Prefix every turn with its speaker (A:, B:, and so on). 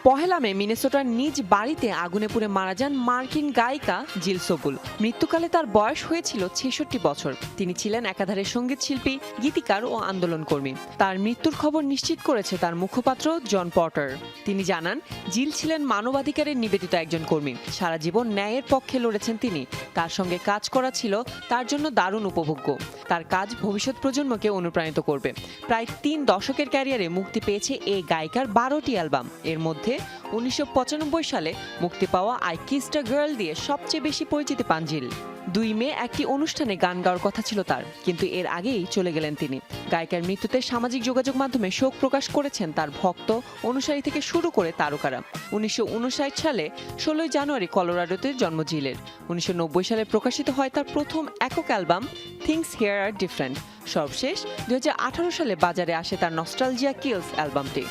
A: পহেলা মে মিনেসোটার নিজ বাড়িতে আগুনে পুড়ে মারা যান মার্কিন গায়িকা জিল সোবুল। মৃত্যুকালে তার বয়স হয়েছিল ৬৬ বছর। তিনি ছিলেন একাধারে সঙ্গীত শিল্পী, গীতিকার ও আন্দোলনকর্মী। তার মৃত্যুর খবর নিশ্চিত করেছে তার মুখপাত্র জন পটার। তিনি জানান, জিল ছিলেন মানবাধিকারের নিবেদিত একজন কর্মী। সারা জীবন ন্যায়ের পক্ষে লড়েছেন তিনি। তার সঙ্গে কাজ করা ছিল তার জন্য দারুণ উপভোগ্য। তার কাজ ভবিষ্যৎ প্রজন্মকে অনুপ্রাণিত করবে। প্রায় ৩ দশকের ক্যারিয়ারে মুক্তি পেয়েছে এই গায়িকার ১২টি অ্যালবাম। এর মধ্যে ১৯৯৫ সালে মুক্তি পাওয়া আই কিসড আ গার্ল দিয়ে সবচেয়ে বেশি পরিচিতি পান জিল। ২ মে একটি অনুষ্ঠানে গান গাওয়ার কথা ছিল তার, কিন্তু এর আগেই চলে গেলেন তিনি। গায়িকার মৃত্যুতে সামাজিক যোগাযোগ মাধ্যমে শোক প্রকাশ করেছেন তার ভক্ত, অনুসারী থেকে শুরু করে তারকারা। ১৯৫৯ সালে ১৬ জানুয়ারি কলোরাডোতে জন্ম জিলের। ১৯৯০ সালে প্রকাশিত হয় তার প্রথম একক album things here are different. সর্বশেষ ২০১৮ সালে বাজারে আসে তার নস্টালজিয়া কিলস অ্যালবামটি।